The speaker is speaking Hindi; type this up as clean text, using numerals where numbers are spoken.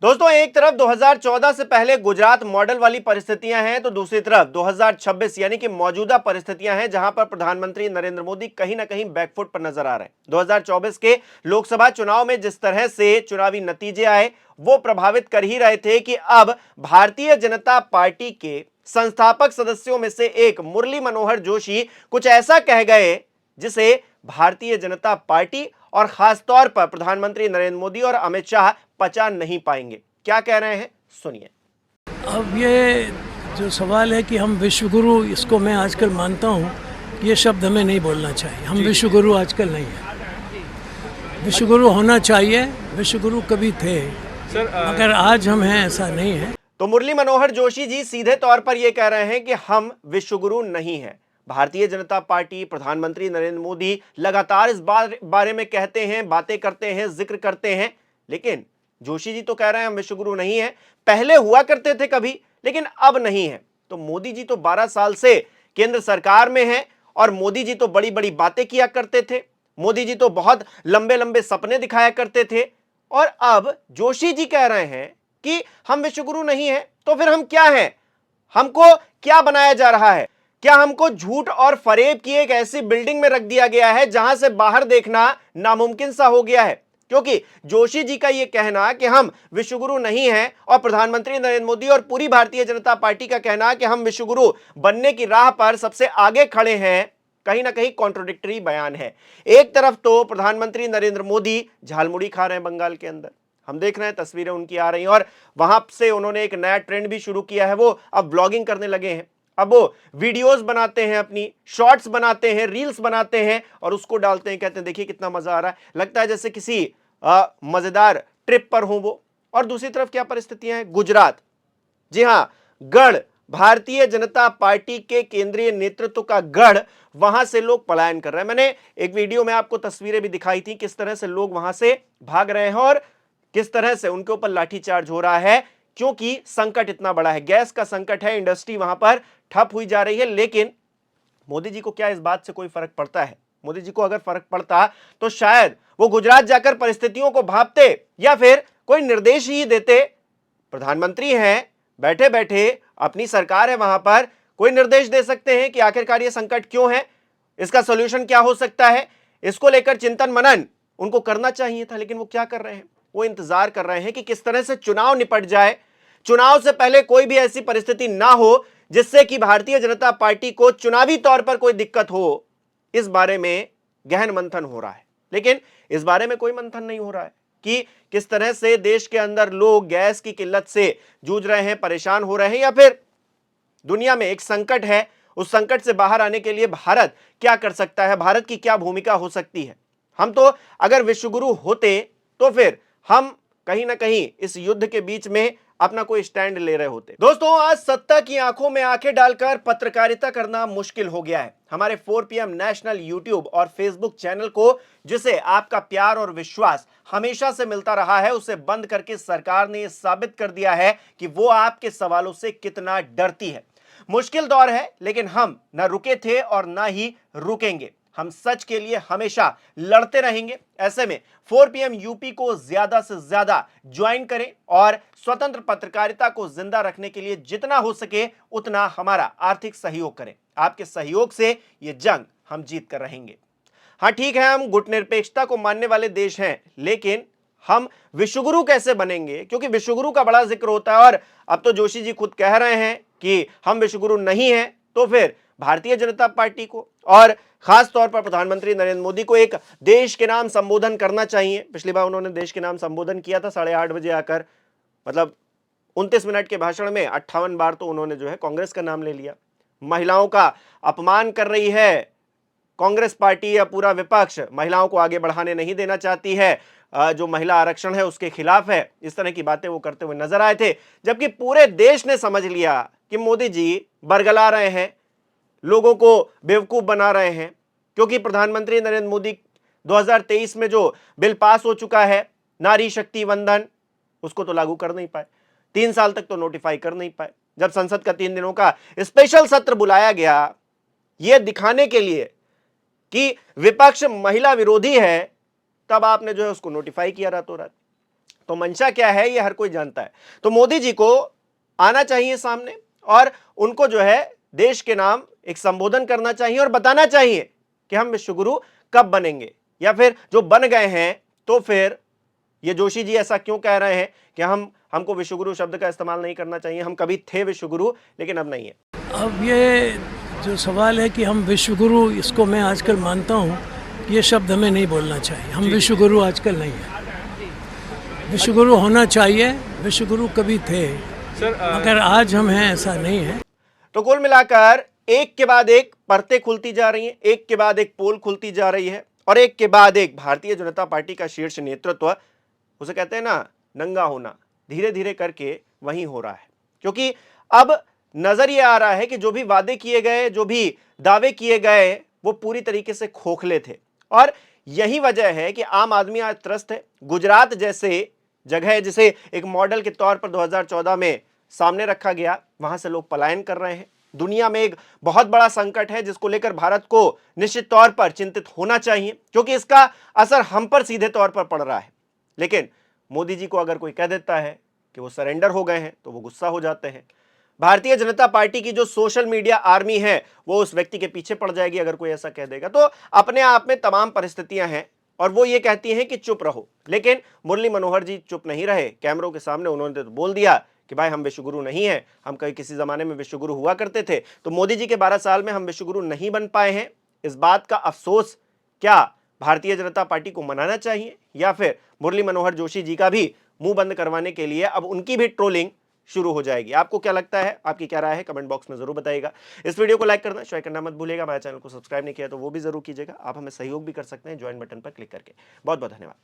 दोस्तों, एक तरफ 2014 से पहले गुजरात मॉडल वाली परिस्थितियां हैं, तो दूसरी तरफ 2026 यानी कि मौजूदा परिस्थितियां हैं, जहां पर प्रधानमंत्री नरेंद्र मोदी कहीं ना कहीं बैकफुट पर नजर आ रहे हैं। 2024 के लोकसभा चुनाव में जिस तरह से चुनावी नतीजे आए, वो प्रभावित कर ही रहे थे कि अब भारतीय जनता पार्टी के संस्थापक सदस्यों में से एक मुरली मनोहर जोशी कुछ ऐसा कह गए जिसे भारतीय जनता पार्टी और खासतौर पर प्रधानमंत्री नरेंद्र मोदी और अमित शाह पचा नहीं पाएंगे। क्या कह रहे हैं, सुनिए। अब ये जो सवाल है कि हम विश्वगुरु, इसको मैं आजकल मानता हूँ, ये शब्द हमें नहीं बोलना चाहिए। हम विश्वगुरु आजकल नहीं है। विश्वगुरु होना चाहिए, विश्वगुरु कभी थे सर, मगर आज हम हैं ऐसा नहीं है। तो मुरली मनोहर जोशी जी सीधे तौर पर यह कह रहे हैं कि हम विश्वगुरु नहीं है। भारतीय जनता पार्टी, प्रधानमंत्री नरेंद्र मोदी लगातार इस बारे में कहते हैं, बातें करते हैं, जिक्र करते हैं, लेकिन जोशी जी तो कह रहे हैं हम विश्वगुरु नहीं है। पहले हुआ करते थे कभी, लेकिन अब नहीं है। तो मोदी जी तो 12 साल से केंद्र सरकार में हैं और मोदी जी तो बड़ी बड़ी बातें किया करते थे। मोदी जी तो बहुत लंबे लंबे सपने दिखाया करते थे, और अब जोशी जी कह रहे हैं कि हम विश्वगुरु नहीं है। तो फिर हम क्या हैं? हमको क्या बनाया जा रहा है? क्या हमको झूठ और फरेब की एक ऐसी बिल्डिंग में रख दिया गया है जहां से बाहर देखना नामुमकिन सा हो गया है? क्योंकि जोशी जी का यह कहना कि हम विश्वगुरु नहीं हैं और प्रधानमंत्री नरेंद्र मोदी और पूरी भारतीय जनता पार्टी का कहना कि हम विश्वगुरु बनने की राह पर सबसे आगे खड़े हैं, कहीं ना कहीं कॉन्ट्रोडिक्टरी बयान है। एक तरफ तो प्रधानमंत्री नरेंद्र मोदी झालमुड़ी खा रहे हैं बंगाल के अंदर, हम देख रहे हैं, तस्वीरें उनकी आ रही हैं, और वहां से उन्होंने एक नया ट्रेंड भी शुरू किया है। वो अब ब्लॉगिंग करने लगे हैं। अब वो वीडियोस बनाते हैं, अपनी शॉर्ट्स बनाते हैं, रील्स बनाते हैं और उसको डालते हैं। कहते हैं देखिए कितना मजा आ रहा है, लगता है जैसे किसी मजेदार ट्रिप पर हो वो। और दूसरी तरफ क्या परिस्थितियां हैं? गुजरात, जी हां, गढ़, भारतीय जनता पार्टी के केंद्रीय नेतृत्व का गढ़, वहां से लोग पलायन कर रहे हैं। मैंने एक वीडियो में आपको तस्वीरें भी दिखाई थी, किस तरह से लोग वहां से भाग रहे हैं और किस तरह से उनके ऊपर लाठीचार्ज हो रहा है, क्योंकि संकट इतना बड़ा है, गैस का संकट है, इंडस्ट्री वहां पर ठप हुई जा रही है। लेकिन मोदी जी को क्या इस बात से कोई फर्क पड़ता है? मोदी जी को अगर फर्क पड़ता तो शायद वो गुजरात जाकर परिस्थितियों को भांपते या फिर कोई निर्देश ही देते। प्रधानमंत्री हैं, बैठे बैठे अपनी सरकार है, वहां पर कोई निर्देश दे सकते हैं कि आखिरकार ये संकट क्यों है, इसका सॉल्यूशन क्या हो सकता है। इसको लेकर चिंतन मनन उनको करना चाहिए था, लेकिन वो क्या कर रहे हैं? वो इंतजार कर रहे हैं कि किस तरह से चुनाव निपट जाए, चुनाव से पहले कोई भी ऐसी परिस्थिति ना हो जिससे कि भारतीय जनता पार्टी को चुनावी तौर पर कोई दिक्कत हो। इस बारे में गहन मंथन हो रहा है, लेकिन इस बारे में कोई मंथन नहीं हो रहा है कि किस तरह से देश के अंदर लोग गैस की किल्लत से जूझ रहे हैं, परेशान हो रहे हैं, या फिर दुनिया में एक संकट है, उस संकट से बाहर आने के लिए भारत क्या कर सकता है, भारत की क्या भूमिका हो सकती है। हम तो अगर विश्वगुरु होते तो फिर हम कहीं ना कहीं इस युद्ध के बीच में अपना कोई स्टैंड ले रहे होते। दोस्तों, आज सत्ता की आंखों में आंखें डालकर पत्रकारिता करना मुश्किल हो गया है। हमारे 4 PM नेशनल यूट्यूब और फेसबुक चैनल को, जिसे आपका प्यार और विश्वास हमेशा से मिलता रहा है, उसे बंद करके सरकार ने यह साबित कर दिया है कि वो आपके सवालों से कितना डरती है। मुश्किल दौर है, लेकिन हम न रुके थे और न ही रुकेंगे। हम सच के लिए हमेशा लड़ते रहेंगे। ऐसे में 4 PM यूपी को ज्यादा से ज्यादा ज्वाइन करें और स्वतंत्र पत्रकारिता को जिंदा रखने के लिए जितना हो सके उतना हमारा आर्थिक सहयोग करें। आपके सहयोग से ये जंग हम जीत कर रहेंगे। हाँ ठीक है, हम गुटनिरपेक्षता को मानने वाले देश हैं, लेकिन हम विश्वगुरु कैसे बनेंगे? क्योंकि विश्वगुरु का बड़ा जिक्र होता है और अब तो जोशी जी खुद कह रहे हैं कि हम विश्वगुरु नहीं हैं। तो फिर भारतीय जनता पार्टी को और खास तौर पर प्रधानमंत्री नरेंद्र मोदी को एक देश के नाम संबोधन करना चाहिए। पिछली बार उन्होंने देश के नाम संबोधन किया था 8:30 बजे आकर, मतलब 29 मिनट के भाषण में 58 बार तो उन्होंने जो है कांग्रेस का नाम ले लिया। महिलाओं का अपमान कर रही है कांग्रेस पार्टी या पूरा विपक्ष, महिलाओं को आगे बढ़ाने नहीं देना चाहती है, जो महिला आरक्षण है उसके खिलाफ है। इस तरह की बातें वो करते हुए नजर आए थे, जबकि पूरे देश ने समझ लिया कि मोदी जी बरगला रहे हैं, लोगों को बेवकूफ बना रहे हैं। क्योंकि प्रधानमंत्री नरेंद्र मोदी 2023 में जो बिल पास हो चुका है, नारी शक्ति वंदन, उसको तो लागू कर नहीं पाए, 3 साल तक तो नोटिफाई कर नहीं पाए। जब संसद का 3 दिनों का स्पेशल सत्र बुलाया गया, यह दिखाने के लिए कि विपक्ष महिला विरोधी है, तब आपने जो है उसको नोटिफाई किया रातों रात। तो मंशा क्या है ये हर कोई जानता है। तो मोदी जी को आना चाहिए सामने और उनको जो है देश के नाम एक संबोधन करना चाहिए और बताना चाहिए कि हम विश्वगुरु कब बनेंगे, या फिर जो बन गए हैं तो फिर ये जोशी जी ऐसा क्यों कह रहे हैं कि हमको विश्वगुरु शब्द का इस्तेमाल नहीं करना चाहिए, हम कभी थे विश्वगुरु लेकिन अब नहीं है। अब ये जो सवाल है कि हम विश्वगुरु, इसको मैं आजकल मानता हूँ ये शब्द हमें नहीं बोलना चाहिए। हम विश्वगुरु आजकल नहीं है। विश्वगुरु होना चाहिए, विश्वगुरु कभी थे मगर आज हम हैं ऐसा नहीं है। तो कुल मिलाकर एक के बाद एक परतें खुलती जा रही हैं, एक के बाद एक पोल खुलती जा रही है और एक के बाद एक भारतीय जनता पार्टी का शीर्ष नेतृत्व, उसे कहते हैं ना नंगा होना, धीरे धीरे करके वहीं हो रहा है। क्योंकि अब नजर ये आ रहा है कि जो भी वादे किए गए, जो भी दावे किए गए, वो पूरी तरीके से खोखले थे और यही वजह है कि आम आदमी आज त्रस्त है। गुजरात जैसे जगह है जिसे एक मॉडल के तौर पर 2014 में सामने रखा गया, वहां से लोग पलायन कर रहे हैं। दुनिया में एक बहुत बड़ा संकट है जिसको लेकर भारत को निश्चित तौर पर चिंतित होना चाहिए, क्योंकि इसका असर हम पर सीधे तौर पर पड़ रहा है। लेकिन मोदी जी को अगर कोई कह देता है कि वो सरेंडर हो गए हैं तो वो गुस्सा हो जाते हैं। भारतीय जनता पार्टी की जो सोशल मीडिया आर्मी है वो उस व्यक्ति के पीछे पड़ जाएगी अगर कोई ऐसा कह देगा। तो अपने आप में तमाम परिस्थितियां हैं और वो ये कहती हैं कि चुप रहो, लेकिन मुरली मनोहर जी चुप नहीं रहे। कैमरों के सामने उन्होंने तो बोल दिया कि भाई हम विश्वगुरु नहीं हैं, हम कहीं किसी जमाने में विश्वगुरु हुआ करते थे। तो मोदी जी के 12 साल में हम विश्वगुरु नहीं बन पाए हैं, इस बात का अफसोस क्या भारतीय जनता पार्टी को मनाना चाहिए, या फिर मुरली मनोहर जोशी जी का भी मुंह बंद करवाने के लिए अब उनकी भी ट्रोलिंग शुरू हो जाएगी? आपको क्या लगता है? आपकी क्या राय है? कमेंट बॉक्स में जरूर बताइएगा। इस वीडियो को लाइक करना, शेयर करना मत भूलिएगा। हमारे चैनल को सब्सक्राइब नहीं किया तो वो भी जरूर कीजिएगा। आप हमें सहयोग भी कर सकते हैं ज्वाइन बटन पर क्लिक करके। बहुत बहुत धन्यवाद।